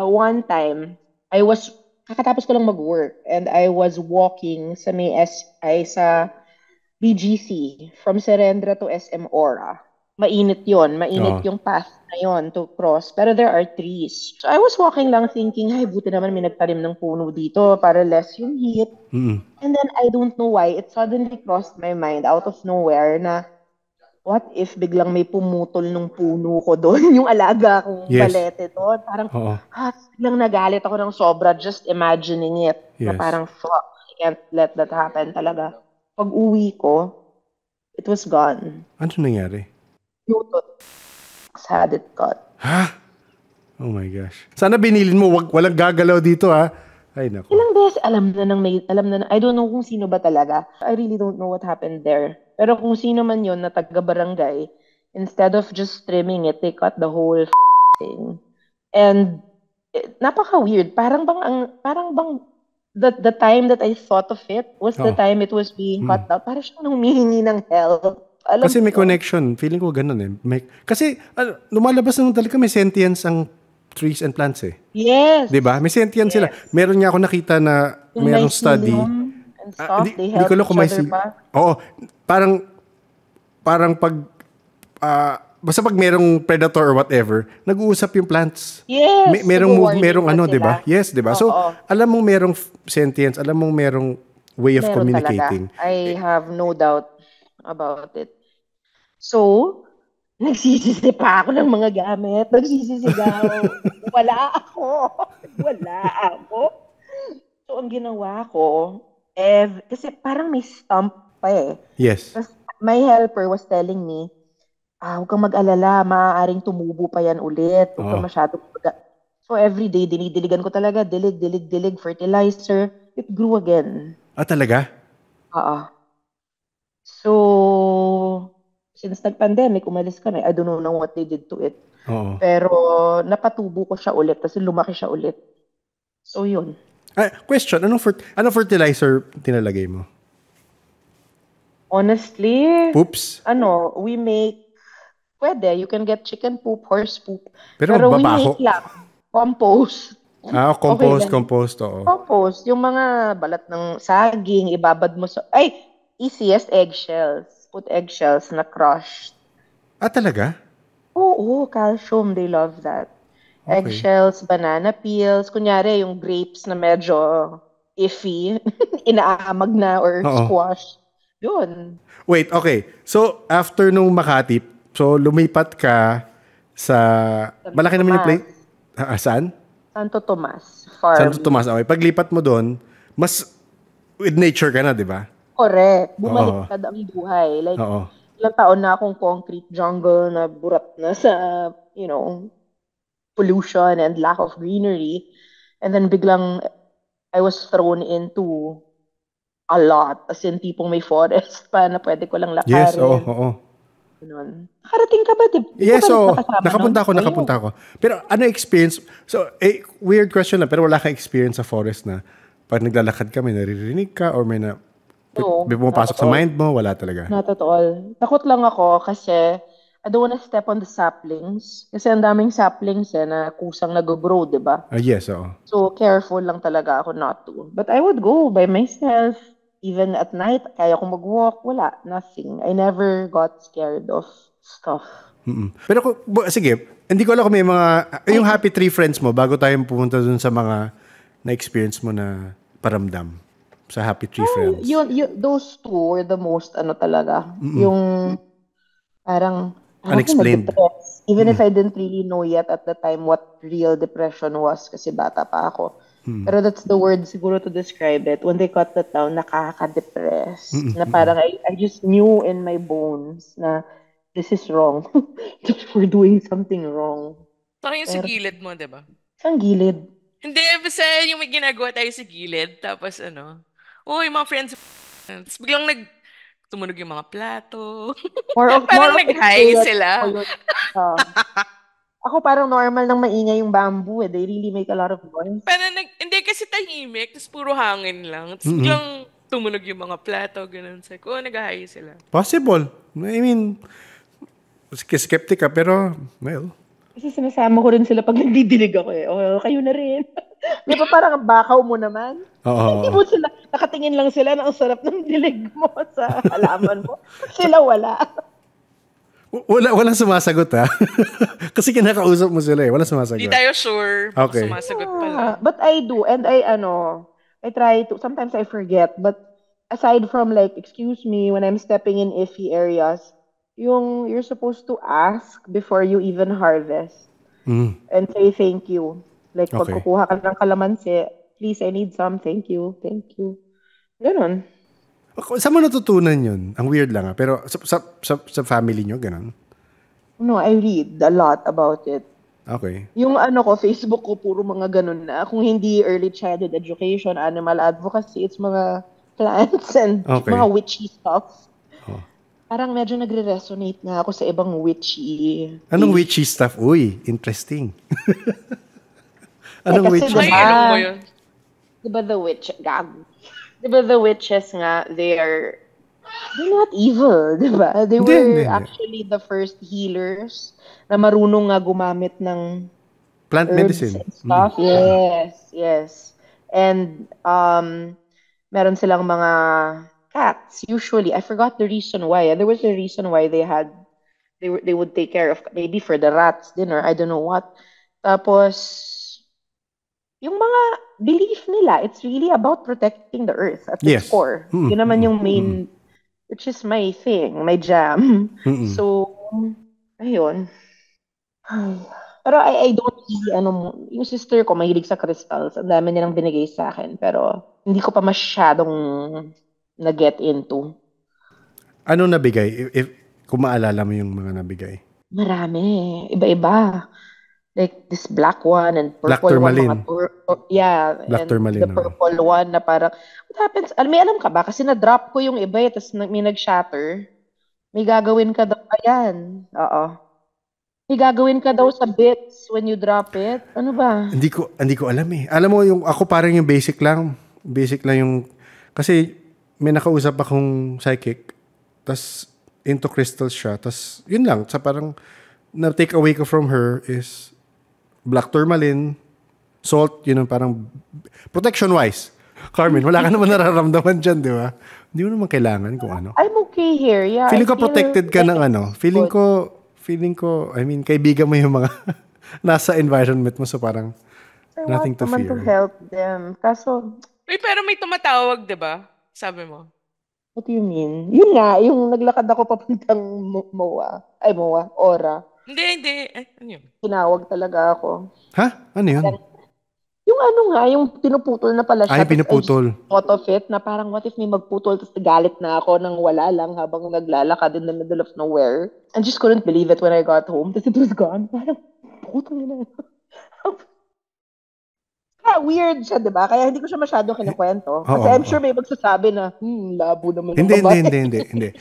One time, kakatapos ko lang mag-work and I was walking sa may sa BGC from Serendra to SM Ora. Mainit yon, yung path na yon to cross. Pero there are trees. So I was walking lang thinking, ay, buti naman may nagtanim ng puno dito para less yung heat. And then I don't know why, it suddenly crossed my mind out of nowhere na what if biglang may pumutol ng puno ko doon, yung alaga kong balete doon. Parang, biglang nagalit ako ng sobra just imagining it. Na parang, fuck, I can't let that happen talaga. Pag uwi ko, it was gone. Ano nangyari? Yutot. Had it got. Ha? Oh my gosh. Sana binilin mo, walang gagalaw dito ha. Ay nako. Ilang beses alam na, I don't know kung sino ba talaga. I really don't know what happened there. Pero kung sino man yon na taga-barangay, instead of just trimming it, they cut the whole thing. And napaka-weird. Parang bang the time that I thought of it was the time it was being cut out. Parang siyang humihingi ng help. Kasi may connection. Feeling ko ganun eh. Kasi lumalabas naman talaga may sentience ang trees and plants eh. Yes. Diba? May sentience sila. Meron nga ako nakita na merong study. And stuff, they help each other pa. Oo. Parang pag basta pag merong predator or whatever, nag-uusap yung plants. Yes. Merong ano, 'di ba? Yes, 'di ba? So, alam mong merong sentience, alam mong merong way of communicating. Talaga. I have no doubt about it. So, nagsisisi pa ako ng mga gamit. Nagsisisigaw. Wala ako. So, ang ginawa ko, kasi parang may stump pa eh. Yes. My helper was telling me, huwag kang mag-alala, maaaring tumubo pa yan ulit. Huwag kang masyadong So, every day, dinidiligan ko talaga, dilig, fertilizer. It grew again. Talaga? So, since nag-pandemic, umalis ka na. I don't know what they did to it. Pero, napatubo ko siya ulit. Kasi lumaki siya ulit. So, yun. Question, anong fertilizer tinalagay mo? Honestly, Poops? We make, you can get chicken poop, horse poop. Pero we make lang. Compost. Compost, oo. Compost. Yung mga balat ng saging, ibabad mo sa, easiest eggshells. Put eggshells na crushed. Talaga? Oo, calcium. They love that. Okay. Eggshells, banana peels. Kunyari, yung grapes na medyo iffy, inaamag na or squash. Yun. Wait, okay. So, after nung Makati, so lumipat ka sa malaki naman yung place. Saan? Santo Tomas Farm. Santo Tomas, okay. Paglipat mo doon, mas with nature ka na, di ba? Correct. Oo. Bumaliktad ang buhay. Like, Oo. ilang taon na akong concrete jungle na burat na sa, pollution and lack of greenery. And then biglang I was thrown into a lot. As in, tipong may forest pa na pwede ko lang Yes, oo, lakarin. oo. Ganun. Nakarating ka ba? Di ka Yes, ba oo. nakasama Nakapunta nun? ako, nakapunta ako. Pero ano experience? So, weird question lang, pero wala kang experience sa forest na pag naglalakad ka, may naririnig ka or may No, may pumapasok not at sa all. mind mo? Wala talaga. Not at all. Takot lang ako kasi I don't wanna step on the saplings. Kasi ang daming saplings na kusang nag-grow, di ba? Yes, oo. So, careful lang talaga ako not to. But I would go by myself. Even at night, kaya ko mag-walk. Wala, nothing. I never got scared of stuff. Pero sige, hindi ko alam kung may mga, yung happy tree friends mo, bago tayo pumunta dun sa mga na-experience mo na paramdam sa happy tree friends. Those two were the most, talaga. Yung parang Unexplained. nag-depress. Even if I didn't really know yet at the time what real depression was kasi bata pa ako. Pero that's the word siguro to describe it. When they cut that down, nakaka-depress. Na parang I just knew in my bones na this is wrong. That we're doing something wrong. Saka yung sa gilid mo, di ba? Saan gilid? Hindi, basta yung may ginagawa tayo sa gilid, tapos yung mga friends, tapos biglang tumunog yung mga plato. Parang nag-high sila. Ako parang normal nang maingay yung bamboo They really make a lot of noise. Parang hindi kasi tahimik, tapos puro hangin lang. Tapos biglang tumunog yung mga plato, ganun. Sabi ko, nag-high sila. Possible. I mean, skeptic ka, pero, well. Kasi sinasama ko rin sila pag nagdidilig ako O, kayo na rin. Di ba parang bakaw mo naman? Oo. Hindi mo sila, nakatingin lang sila na ang sarap ng dilig mo sa halaman mo. Sila wala. Walang sumasagot ha. Kasi kinakausap mo sila Walang sumasagot. Hindi tayo sure. Okay. Sumasagot pala. But I do. And I try to, sometimes I forget. But aside from like, excuse me, when I'm stepping in iffy areas, you're supposed to ask before you even harvest. And say thank you. Like, pag kukuha ka ng kalamansi, please, I need some. Thank you. Thank you. Ganun. Saan mo natutunan yun? Ang weird lang pero sa family nyo, ganun? No, I read a lot about it. Okay. Yung Facebook ko, puro mga ganun na. Kung hindi early childhood education, animal advocacy, it's mga plants and mga witchy stuff. Parang medyo nagre-resonate nga ako sa ibang witchy. Anong witchy stuff? Uy, interesting. Anong witchy stuff? Ano mo yun? Diba the witches nga, they're not evil, diba? They were actually the first healers na marunong nga gumamit ng plant medicine and stuff. Yes. And meron silang mga cats usually. I forgot the reason why. There was a reason why they would take care of, maybe for the rats dinner, I don't know what. Tapos yung mga belief nila, it's really about protecting the earth at its core. Yun naman yung main, which is my thing, my jam. So, ayun. Pero I don't really, yung sister ko, mahilig sa crystals. Ang dami nilang binigay sa akin. Pero, hindi ko pa masyadong na-get into. Ano nabigay? Kung maalala mo yung mga nabigay. Marami. Iba-iba. Like this black one and purple Black tourmaline. one. Black and tourmaline, the purple one na parang, what happens? May alam ka ba? Kasi na-drop ko yung iba tapos may nag-shatter. May gagawin ka daw pa yan. Oo. May gagawin ka daw sa bits when you drop it. Ano ba? Hindi ko alam Alam mo, ako parang yung basic lang. Basic lang yung, kasi may nakausap akong psychic, tas into crystals siya, tas yun lang, sa parang, na-take away ko from her is black tourmaline, salt, yun ang parang protection-wise. Carmen, wala ka naman nararamdaman dyan, di ba? Hindi mo naman kailangan kung ano. I'm okay here. Yeah, Feeling ko protected ka ng ano. Feeling ko, I mean, kaibigan mo yung mga nasa environment mo, so parang nothing to fear. I want someone to help them. Kaso, pero may tumatawag, di ba? Sabi mo. What do you mean? Yun nga, yung naglakad ako papuntang Aura. Hindi. Ano yun? Tinawag talaga ako. Ha? Ano yun? Yung ano nga, yung pinuputol na pala siya. Ay, pinuputol. Thought of it, na parang what if may magputol, tapos nagalit na ako nang wala lang habang naglalakad in the middle of nowhere. I just couldn't believe it when I got home. Tapos it was gone. Parang, putol na. Weird siya, di ba? Kaya hindi ko siya masyado kinakwento. Kasi I'm sure may magsasabi na, labo naman ng babae. Hindi.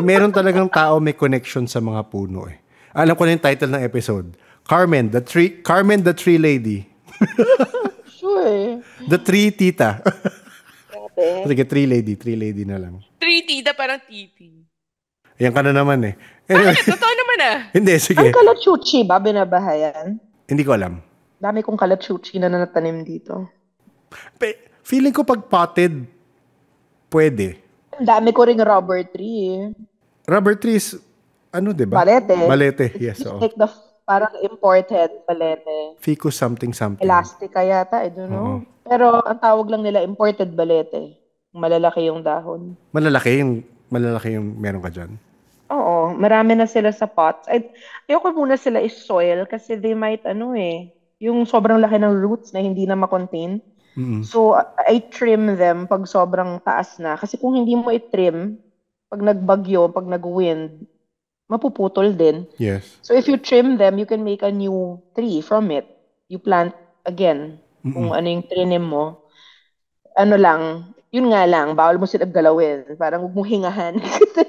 Meron talagang tao may connection sa mga puno eh. Alam ko na yung title ng episode. Carmen, the tree lady. Sure. The tree tita. Sige, tree lady na lang. Tree tita, parang titi. Yan ka na naman eh. Anyway. Totoo naman Hindi, sige. Ang kalachuchi ba, binabahayan? Hindi ko alam. Dami kong kalachuchi na natanim dito. Feeling ko pag potted, pwede. Ang dami ko ring rubber tree. Rubber trees, diba? Balete, yes. Like the parang imported balete. Ficus something. Elastica yata, I don't know. Pero ang tawag lang nila imported balete. Malalaki yung dahon. Malalaki yung meron ka dyan? Oo, marami na sila sa pots. Ayoko muna sila is-soil kasi they might yung sobrang laki ng roots na hindi na ma-contain. Mm-hmm. So, I trim them pag sobrang taas na. Kasi kung hindi mo i-trim, pag nagbagyo, pag nag-wind, mapuputol din. Yes. So, if you trim them, you can make a new tree from it. You plant again. Mm-hmm. Kung ano yung trinim mo. Yun nga lang, bawal mo sila galawin. Parang huwag mo hingahan. Kasi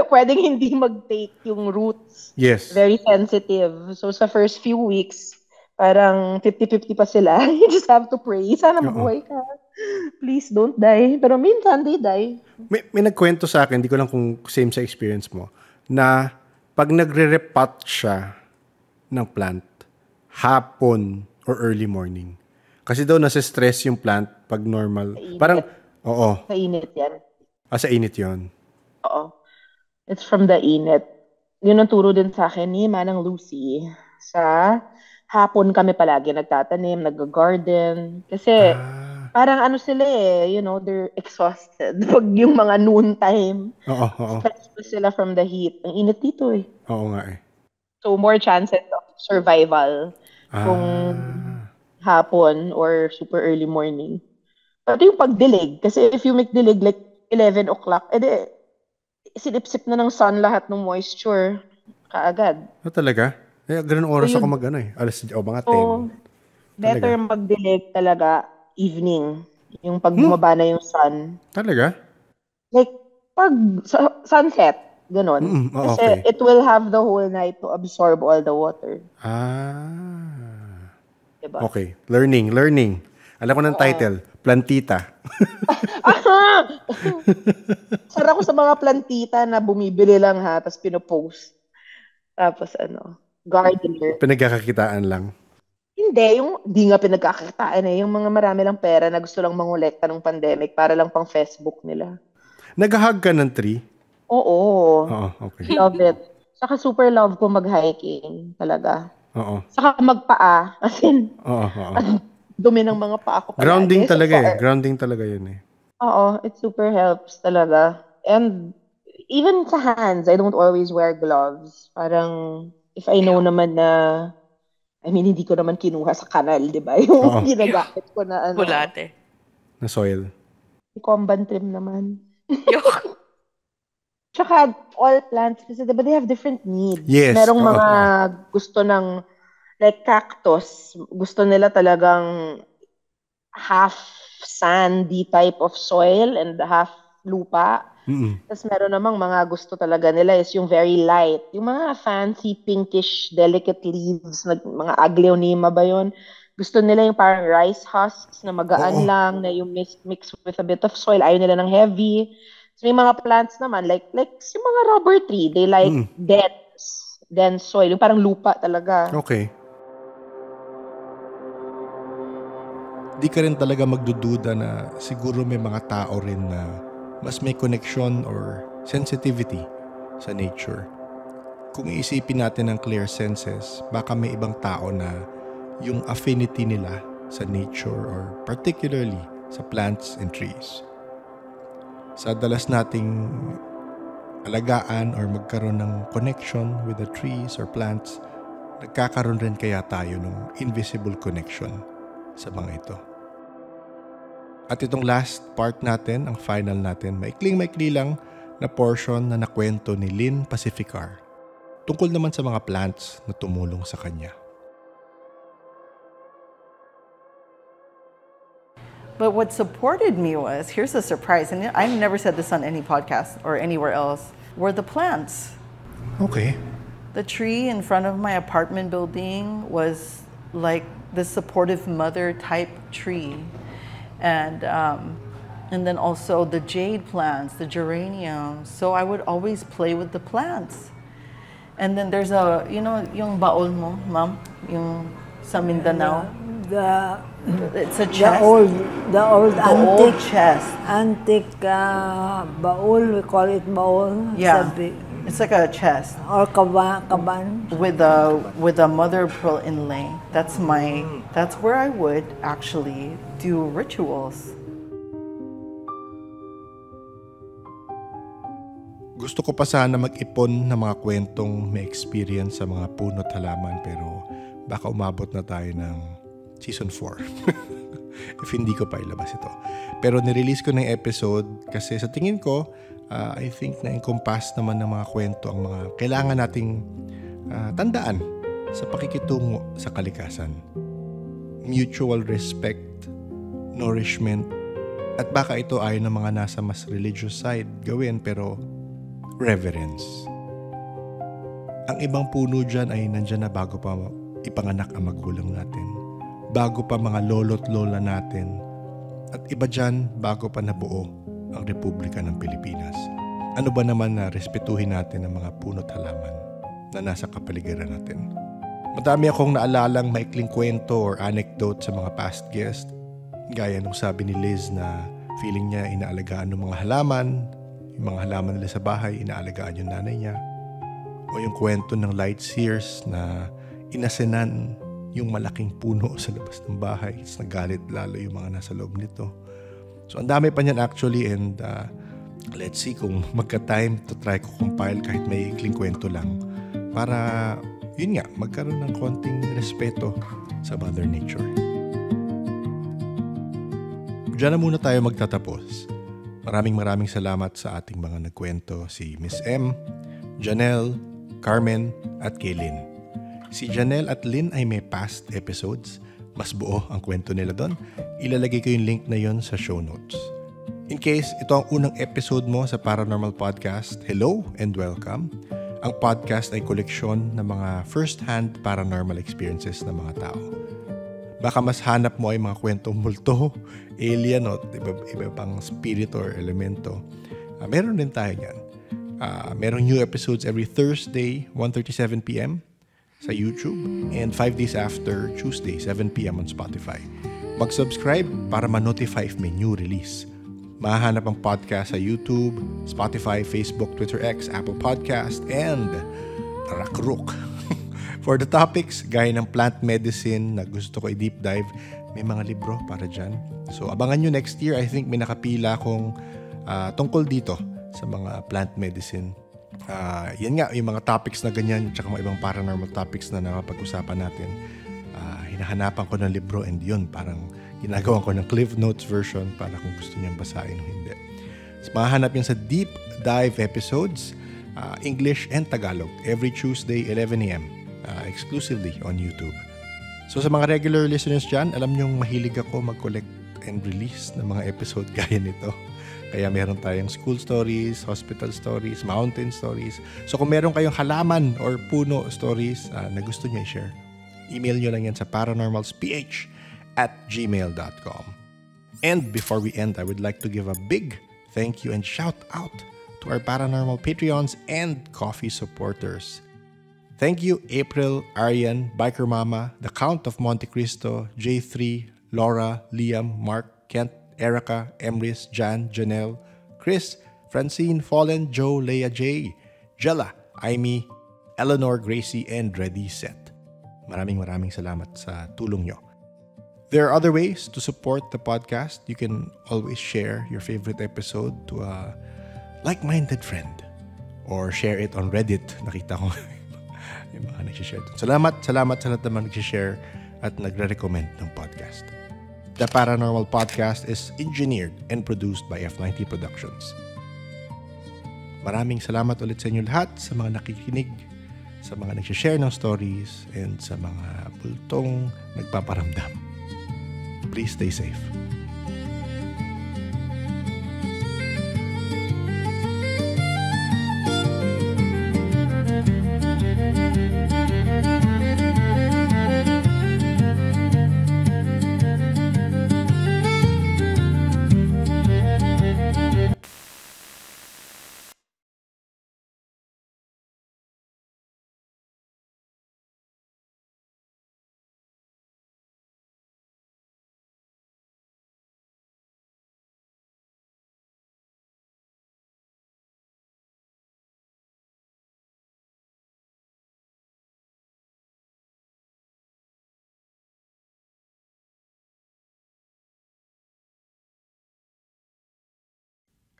pwedeng hindi mag-take yung roots. Yes. Very sensitive. So, sa first few weeks, parang 50-50 pa sila. You just have to pray. Sana mabuhay ka. Please don't die. Pero minsan they die. May nagkwento sa akin, hindi ko lang kung same sa experience mo, na pag nagre-repot siya ng plant, hapon or early morning. Kasi daw nasa-stress yung plant pag normal. Parang, oo. Sa init yan. Sa init yun. Oo. It's from the init. Yun ang turo din sa akin ni Manang Lucy. Sa hapon kami palagi nagtatanim, nag-garden. Kasi parang sila they're exhausted. Pag yung mga noon time. Oo. Stressed sila from the heat. Ang init dito eh. Oo nga eh. So more chances of survival kung hapon or super early morning. Pati yung pagdilig. Kasi if you make dilig like 11 o'clock, sinipsip na ng sun lahat ng moisture kaagad. Talaga? Ganun oras ako alas mga 10. Better magdilig talaga evening. Yung pag bumaba na yung sun. Talaga? Like, pag sunset, ganun. Kasi it will have the whole night to absorb all the water. Diba? Okay. Learning. Alam ko ng title, Plantita. Sara ko sa mga plantita na bumibili lang tapos pinopost. Tapos gardener. Pinagkakakitaan lang. Hindi nga pinagkakakitaan yung mga marami lang pera na gusto lang mangolekta ng pandemic para lang pang Facebook nila. Nag-hug ka ng tree? Oo. Okay. Love it. Saka super love ko mag-hiking talaga. Oo. Saka magpaa. As in, dumi ng mga paa ko. Grounding talaga eh. Grounding talaga yun eh. Oo. It super helps talaga. And even sa hands, I don't always wear gloves. Parang, if I know naman na, hindi ko naman kinuha sa kanal, di ba? Yung ginagamit ko na bulate. Na soil. Comban trim naman. Tsaka, all plants, kasi diba they have different needs. Yes. Merong mga gusto ng, like cactus, gusto nila talagang half sandy type of soil and half lupa. Tapos meron namang mga gusto talaga nila is yung very light. Yung mga fancy, pinkish, delicate leaves, mga aglaonema ba yun? Gusto nila yung parang rice husks na magaan lang, na yung mix with a bit of soil. Ayaw nila ng heavy. So may mga plants naman, like yung mga rubber tree, they like dense soil. Yung parang lupa talaga. Okay. Di ka rin talaga magdududa na siguro may mga tao rin na mas may connection or sensitivity sa nature. Kung iisipin natin ang clear senses, baka may ibang tao na yung affinity nila sa nature or particularly sa plants and trees. Sa dalas nating alagaan or magkaroon ng connection with the trees or plants, nagkakaroon rin kaya tayo ng invisible connection sa mga ito. At itong last part natin, ang final natin, maikling-maikli lang na portion na nakwento ni Lynn Pacificar tungkol naman sa mga plants na tumulong sa kanya. But what supported me was, here's a surprise, and I've never said this on any podcast or anywhere else, were the plants. Okay. The tree in front of my apartment building was like the supportive mother type tree. And then also the jade plants, the geraniums. So I would always play with the plants. And then there's a, yung baol mo, ma'am, yung sa Mindanao. It's a chest. The old antique chest. Antique baul, we call it baul. Yeah. It's like a chest. Or kaban. With a mother of pearl inlay. That's where I would actually do rituals. Gusto ko pa sana mag-ipon ng mga kwentong may experience sa mga puno't halaman, pero baka umabot na tayo ng Season 4. If hindi ko pa ilabas ito. Pero nirelease ko ng episode kasi sa tingin ko, I think na-encompass naman ng mga kwento ang mga kailangan nating tandaan sa pakikitungo sa kalikasan. Mutual respect, nourishment, at baka ito ay ng mga nasa mas religious side gawin, pero reverence. Ang ibang puno dyan ay nandyan na bago pa ipanganak ang magulang natin. Bago pa mga lolo't lola natin, at iba dyan bago pa nabuo ang Republika ng Pilipinas. Ano ba naman na respetuhin natin ang mga puno't halaman na nasa kapaligiran natin? Madami akong naalalang maikling kwento or anecdote sa mga past guest, gaya nung sabi ni Liz na feeling niya inaalagaan ng mga halaman, yung mga halaman nila sa bahay, inaalagaan yung nanay niya. O yung kwento ng Lightseers na inasenan yung malaking puno sa labas ng bahay. It's nagalit lalo yung mga nasa loob nito. So, ang dami pa niyan actually, and let's see kung magka-time to try ko compile kahit may ikling kwento lang para, yun nga, magkaroon ng konting respeto sa Mother Nature. Diyan na muna tayo magtatapos. Maraming salamat sa ating mga nagkwento, si Miss M, Janelle, Carmen, at Kaylin. Si Janelle at Lynn ay may past episodes. Mas buo ang kwento nila doon. Ilalagay ko yung link na yon sa show notes. In case ito ang unang episode mo sa Paranormal Podcast, hello and welcome. Ang podcast ay koleksyon ng mga first-hand paranormal experiences ng mga tao. Baka mas hanap mo ay mga kwentong multo, alien o iba pang spirit or elemento. Meron din tayo yan. Merong new episodes every Thursday, 1:37 p.m. sa YouTube, and 5 days after Tuesday, 7 p.m. on Spotify. Mag-subscribe para ma-notify if may new release. Mahahanap ang podcast sa YouTube, Spotify, Facebook, Twitter X, Apple Podcast, and Rakrook. For the topics, gaya ng plant medicine na gusto ko i-deep dive, may mga libro para dyan. So, abangan nyo next year. I think may nakapila akong tungkol dito sa mga plant medicine. Yan nga, yung mga topics na ganyan, tsaka mga ibang paranormal topics na nakapag-usapan natin. Hinahanapan ko ng libro, and yun, parang ginagawa ko ng Cliff Notes version para kung gusto niyang basahin o hindi. So, mahanap yan sa deep dive episodes, English and Tagalog, every Tuesday, 11 a.m., exclusively on YouTube. So sa mga regular listeners dyan, alam niyong mahilig ako mag-collect and release ng mga episode gaya nito. Kaya meron tayong school stories, hospital stories, mountain stories. So kung meron kayong halaman or puno stories na gusto niyo i-share, email nyo lang yan sa paranormalsph@gmail.com. And before we end, I would like to give a big thank you and shout out to our paranormal Patreons and coffee supporters. Thank you, April, Arian, Biker Mama, The Count of Monte Cristo, J3, Laura, Liam, Mark, Kent, Erica, Emrys, Jan, Janelle, Chris, Francine, Fallen, Joe, Leia J, Jella, Aimee, Eleanor, Gracie, and Ready Set. Maraming salamat sa tulong nyo. There are other ways to support the podcast. You can always share your favorite episode to a like-minded friend or share it on Reddit. Nakita ko yung mga nagsishare doon. Salamat sa lahat naman nagsishare at nagre-recommend ng podcast. The Paranormal Podcast is engineered and produced by F90 Productions. Maraming salamat ulit sa inyo lahat, sa mga nakikinig, sa mga nagsishare ng stories, and sa mga bultong nagpaparamdam. Please stay safe.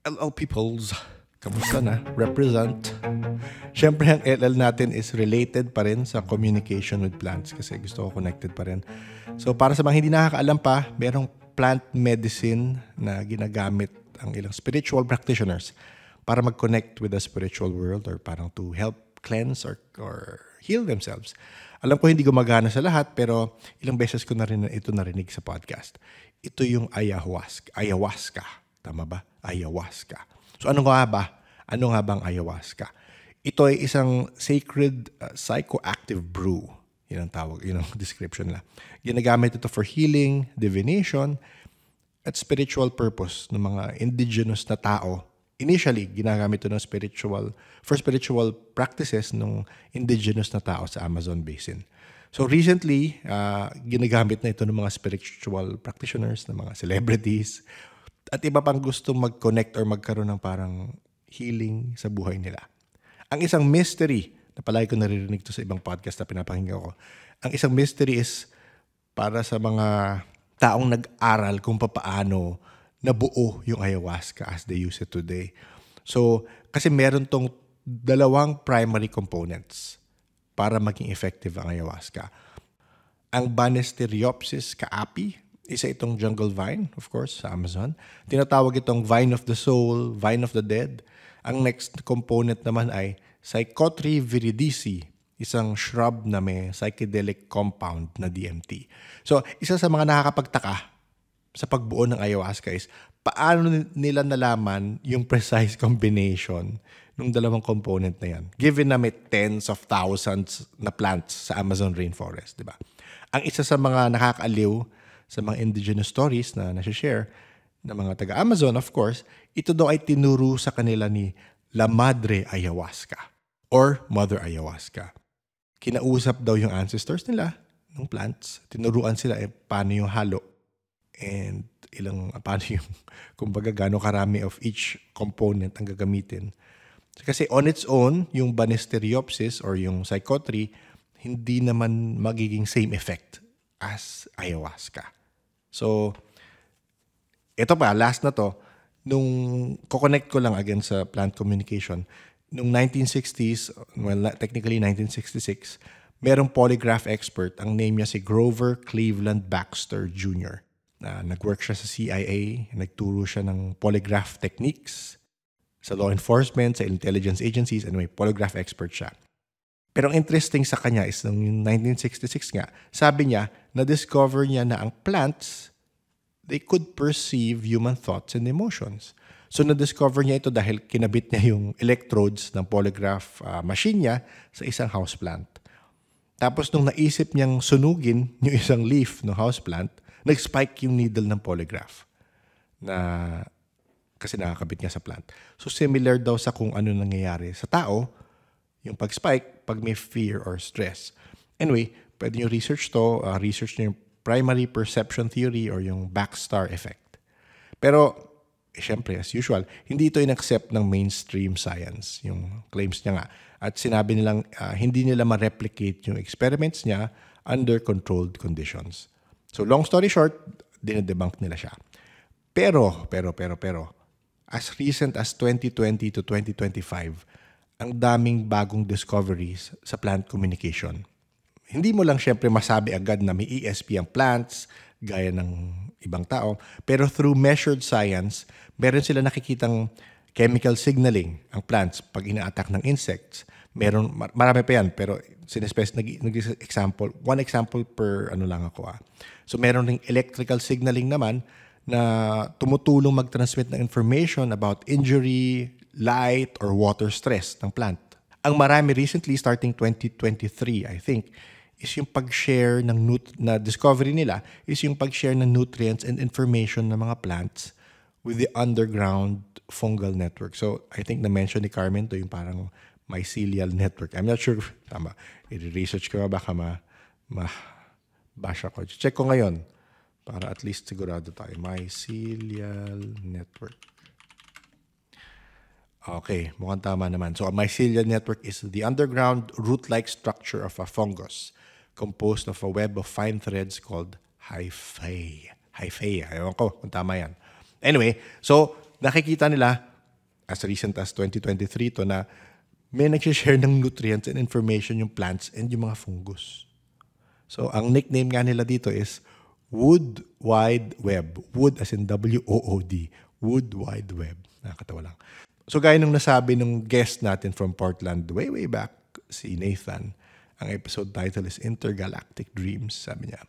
Hello peoples! Kamusta na? Represent! Siyempre ang LL natin is related pa rin sa communication with plants kasi gusto ko connected pa rin. So para sa mga hindi nakakaalam pa, merong plant medicine na ginagamit ang ilang spiritual practitioners para mag-connect with the spiritual world or parang to help cleanse or heal themselves. Alam ko hindi gumagana sa lahat pero ilang beses ko na rin ito narinig sa podcast. Ito yung ayahuasca. Tama ba? Ayahuasca. So ano nga ba? Ano nga bang ayahuasca? Ito ay isang sacred psychoactive brew. Yan ang tawag, yun ang description nila. Ginagamit ito for healing, divination, at spiritual purpose ng mga indigenous na tao. Initially, ginagamit ito for spiritual practices ng indigenous na tao sa Amazon Basin. So recently, ginagamit na ito ng mga spiritual practitioners, ng mga celebrities, at iba pang gustong mag-connect or magkaroon ng parang healing sa buhay nila. Ang isang mystery, na palagi ko naririnig to sa ibang podcast na pinapakinggan ko, ang isang mystery is para sa mga taong nag-aral kung paano nabuo yung ayahuasca as they use it today. So, kasi meron tong dalawang primary components para maging effective ang ayahuasca. Ang Banisteriopsis caapi, isa itong jungle vine, of course, sa Amazon. Tinatawag itong vine of the soul, vine of the dead. Ang next component naman ay Psychotria viridisi, isang shrub na may psychedelic compound na DMT. So, isa sa mga nakakapagtaka sa pagbuo ng ayahuasca is paano nila nalaman yung precise combination ng dalawang component na yan, given na may tens of thousands na plants sa Amazon rainforest, di ba? Ang isa sa mga nakakaaliw sa mga indigenous stories na nasi-share ng mga taga-Amazon, of course, ito daw ay tinuro sa kanila ni La Madre Ayahuasca or Mother Ayahuasca. Kinausap daw yung ancestors nila ng plants. Tinuruan sila paano yung halo and paano yung, kumbaga, gano'ng karami of each component ang gagamitin. Kasi on its own, yung Banisteriopsis or yung Psychotria, hindi naman magiging same effect as ayahuasca. So, ito pa, last na to, nung ko-connect ko lang again sa plant communication, nung 1960s, well, technically 1966, merong polygraph expert, ang name niya si Grover Cleveland Baxter Jr. Nag-work siya sa CIA, nagturo siya ng polygraph techniques sa law enforcement, sa intelligence agencies, anyway, polygraph expert siya. Pero ang interesting sa kanya is noong 1966 nga, sabi niya, na-discover niya na ang plants, they could perceive human thoughts and emotions. So na-discover niya ito dahil kinabit niya yung electrodes ng polygraph machine niya sa isang houseplant. Tapos nung naisip niyang sunugin yung isang leaf ng houseplant, nag-spike yung needle ng polygraph kasi nakakabit niya sa plant. So similar daw sa kung ano nangyayari sa tao, yung pag-spike pag may fear or stress. Anyway, pwede nyo research to, research nyo yung primary perception theory or yung backstar effect. Pero, syempre, as usual, hindi ito in-accept ng mainstream science, yung claims niya nga. At sinabi nilang hindi nila ma-replicate yung experiments niya under controlled conditions. So, long story short, dinedebunk nila siya. Pero, as recent as 2020 to 2025, ang daming bagong discoveries sa plant communication. Hindi mo lang syempre masabi agad na may ESP ang plants, gaya ng ibang tao. Pero through measured science, meron sila nakikitang chemical signaling ang plants pag ina-attack ng insects. Meron, marami pa yan, pero example, one example per ano lang ako. So meron ring electrical signaling naman na tumutulong mag-transmit ng information about injury, light, or water stress ng plant. Ang marami recently, starting 2023, I think, is yung pag-share ng na discovery nila is yung pag-share ng nutrients and information ng mga plants with the underground fungal network. So, I think na-mention ni Carmen to yung parang mycelial network. I'm not sure if tama. I-research ko baka bash ako. Check ko ngayon para at least sigurado tayo. Mycelial network. Okay, mukhang tama naman. So, a mycelial network is the underground root-like structure of a fungus composed of a web of fine threads called hyphae. Hyphae, ayaw ko kung tama yan. Anyway, so nakikita nila as recent as 2023 to na may nag-share ng nutrients and information yung plants and yung mga fungus. So, ang nickname nga nila dito is Wood Wide Web. Wood as in W-O-O-D. Wood Wide Web. Nakakatawa lang. So, gaya nung nasabi nung guest natin from Portland way back, si Nathan, ang episode title is Intergalactic Dreams. Sabi niya,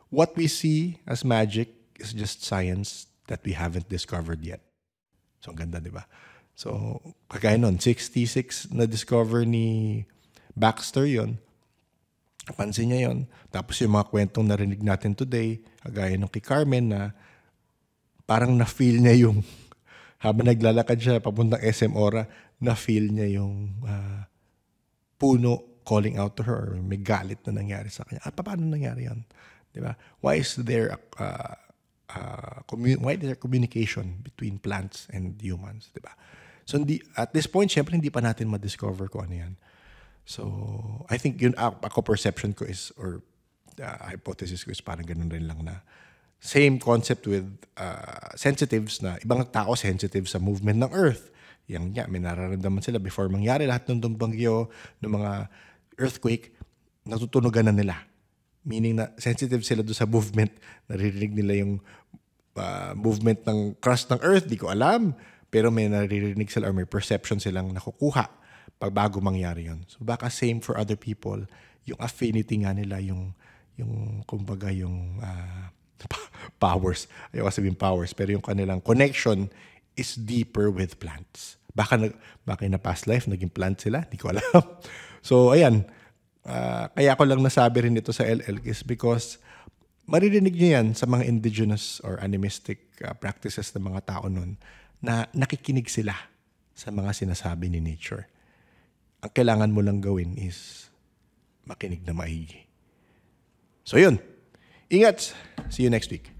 what we see as magic is just science that we haven't discovered yet. So, ang ganda, di ba? So, kagaya nun, 66 na-discover ni Baxter yon. Napansin niya yon. Tapos yung mga kwentong narinig natin today, kagaya nung kay Carmen na parang na-feel niya yung, habang naglalakad siya papuntang SM Ora, na-feel niya yung puno calling out to her, or may galit na nangyari sa kanya. Paano nangyari yan? Di ba? Why is there communication between plants and humans? Di ba? So, at this point, syempre, hindi pa natin ma-discover kung ano yan. So, I think yun, ako perception ko is, or hypothesis ko is parang ganun rin lang na same concept with sensitives na ibang tao sensitive sa movement ng Earth. Yan nga, may nararamdaman sila before mangyari lahat ng bagyo, ng mga earthquake, natutunugan na nila. Meaning na sensitive sila doon sa movement. Naririnig nila yung movement ng crust ng Earth. Di ko alam. Pero may naririnig sila or may perception silang nakukuha pag bago mangyari yon. So baka same for other people. Yung affinity nga nila, yung kumbaga yung powers. Ayaw sabihin powers. Pero yung kanilang connection is deeper with plants. Baka na past life, naging plant sila. Di ko alam. So, ayan. Kaya ko lang nasabi rin ito sa LL is because maririnig nyo yan sa mga indigenous or animistic practices ng mga tao nun na nakikinig sila sa mga sinasabi ni nature. Ang kailangan mo lang gawin is makinig na maigi. So, yun. Ingat. See you next week.